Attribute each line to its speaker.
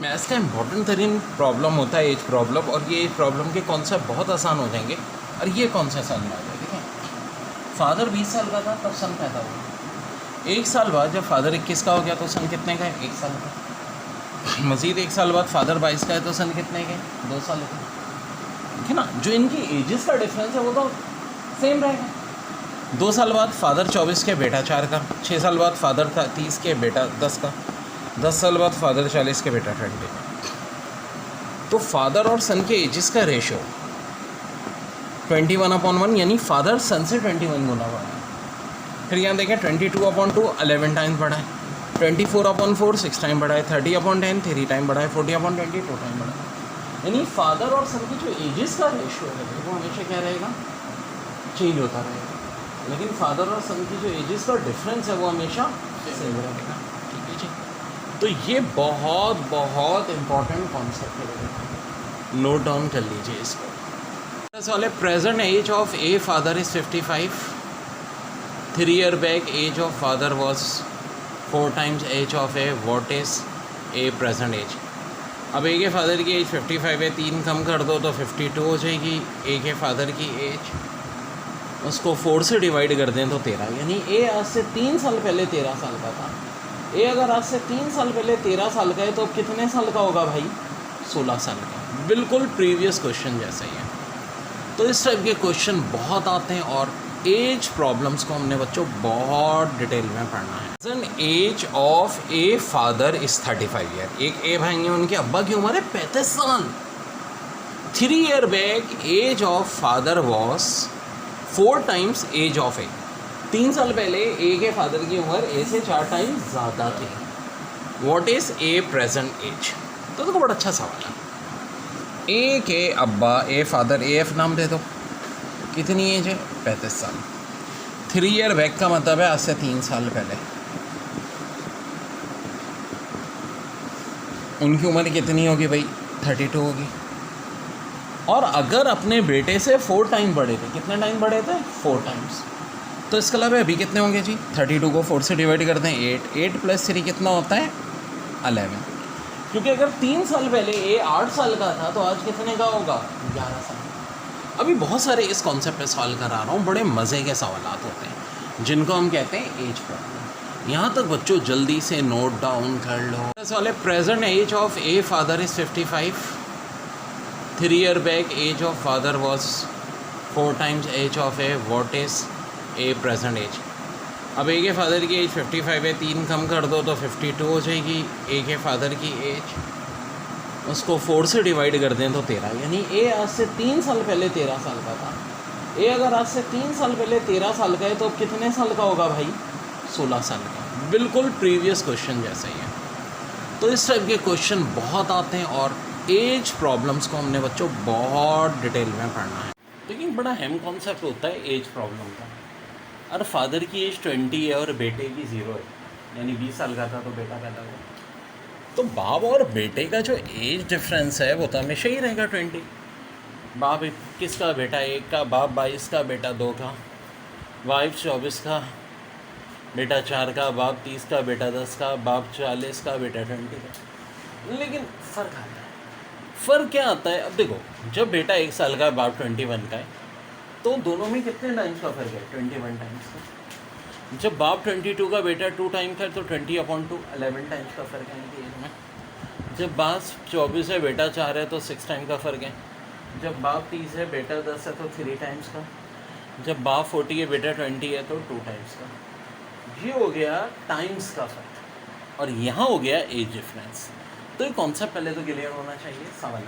Speaker 1: Maths का important तरीन problem होता है एज प्रॉब्लम, और ये एज प्रॉब्लम के कॉन्सेप्ट बहुत आसान हो जाएंगे और ये कॉन्सेप्ट समझ में आ जाए। ठीक है, फादर 20 साल का था तब सन पैदा हुआ। 1 साल बाद जब फादर 21 का हो गया तो सन कितने का है? 1 साल का। मज़ीद 1 साल बाद फादर 22 का है तो सन कितने के? 2 साल का। ठीक है ना, जो इनकी एजेस का डिफरेंस है वो तो सेम रहेगा। 2 साल बाद फादर 24 के बेटा 4 का, 6 साल बाद फादर 30 के बेटा 10 का, 10 साल बाद फादर 40 के बेटा 20 का। तो फादर और सन के एजेस का रेशियो 21/1, यानी फादर सन से 21 गुना बढ़ा है। फिर यहाँ देखें 22/2 11 टाइम्स बढ़ा है, 24/4 6 टाइम बढ़ा है, 30/10 3 टाइम बढ़ा है, 40/20 2 टाइम बढ़ा है। यानी फादर और सन की जो एजेस का रेशियो है वो हमेशा क्या रहेगा? चेंज होता रहेगा, लेकिन फादर और सन की जो एजेस का डिफरेंस है वो हमेशा सेम रहेगा। ठीक है जी, तो ये बहुत बहुत इम्पॉर्टेंट कॉन्सेप्ट है, नोट डाउन कर लीजिए इसको। वाले present age of A father is 55, 3 year back age of father was 4 times age of A, what is A present age. अब ए के फादर की एज 55 है, 3 कम कर दो तो 52 हो जाएगी। ए के फादर की एज उसको 4 से डिवाइड कर दें तो 13, यानी ए आज से 3 साल पहले 13 साल का था। ए अगर आज से 3 साल पहले 13 साल का है तो अब कितने साल का होगा भाई? 16 साल का। बिल्कुल प्रीवियस क्वेश्चन जैसा ही है। तो इस टाइप के क्वेश्चन बहुत आते हैं और एज प्रॉब्लम्स को हमने बच्चों बहुत डिटेल में पढ़ना है। Age of A father is 35 year. एक ए भाई हैं, उनके अब्बा की उम्र है 35 साल। 3 year back age of father was 4 times age of A. 3 साल पहले ए के फादर की उम्र ए से 4 टाइम्स ज़्यादा थी। What is A present age? तो देखो बड़ा अच्छा सवाल है। ए के अब्बा, ए फादर, ए एफ नाम दे दो, कितनी एज है? 35 साल। 3 ईयर बैक का मतलब है आज से 3 साल पहले। उनकी उम्र कितनी होगी भाई? 32 होगी। और अगर अपने बेटे से 4 टाइम बड़े थे, कितने टाइम बड़े थे? 4 टाइम्स। तो इसके अलावा अभी कितने होंगे जी? 32 को 4 से डिवाइड कर दें 8, 8 + 3 कितना होता है? 11। क्योंकि अगर 3 साल पहले ए 8 साल का था तो आज कितने का होगा? 11 साल। अभी बहुत सारे इस कॉन्सेप्ट पे सॉल्व करा रहा हूँ, बड़े मज़े के सवालात होते हैं जिनको हम कहते हैं एज प्रॉब्लम। यहाँ तक बच्चों जल्दी से नोट डाउन कर लो। वाले present age of A father is 55, 3 year back age of father was 4 times age of A, what is A present age. अब ए के फादर की एज 55 है, 3 कम कर दो तो 52 हो जाएगी। ए के फादर की एज उसको 4 से डिवाइड कर दें तो 13, यानी ए आज से 3 साल पहले 13 साल का था। ए अगर आज से 3 साल पहले 13 साल का है तो अब कितने साल का होगा भाई? 16 साल का। बिल्कुल प्रीवियस क्वेश्चन जैसा ही है। तो इस टाइप के क्वेश्चन बहुत आते हैं और एज प्रॉब्लम्स को हमने बच्चों बहुत डिटेल में पढ़ना है। लेकिन बड़ा अहम कॉन्सेप्ट होता है एज प्रॉब्लम का। और फादर की एज 20 है और बेटे की 0 है, यानी 20 साल का था तो बेटा पैदा हुआ। तो बाप और बेटे का जो एज डिफरेंस है वो तो हमेशा ही रहेगा 20। बाप 21 का, बेटा 1 का, बाप 22 का, बेटा 2 का, वाइफ 24 का, बेटा 4 का, बाप 30 का, बेटा 10 का, बाप 40 का, बेटा 20 का। लेकिन फ़र्क आता है। फ़र्क क्या आता है? अब देखो, जब बेटा 1 साल का, बाप 21 का है, तो दोनों में कितने टाइम्स का फ़र्क है? 21 टाइम्स का। जब बाप 22 का, बेटा 2 टाइम का, तो 20/2 11 टाइम्स का फ़र्क है इनकी एज में। जब बाप 24 है, बेटा 4 है, तो 6 टाइम का फ़र्क है। जब बाप 30 है, बेटा 10 है, तो 3 टाइम्स का। जब बाप 40 है, बेटा 20 है, तो 2 टाइम्स का। ये हो गया टाइम्स का फ़र्क, और यहाँ हो गया एज डिफरेंस। तो ये कॉन्सेप्ट पहले तो क्लियर होना चाहिए। सवाल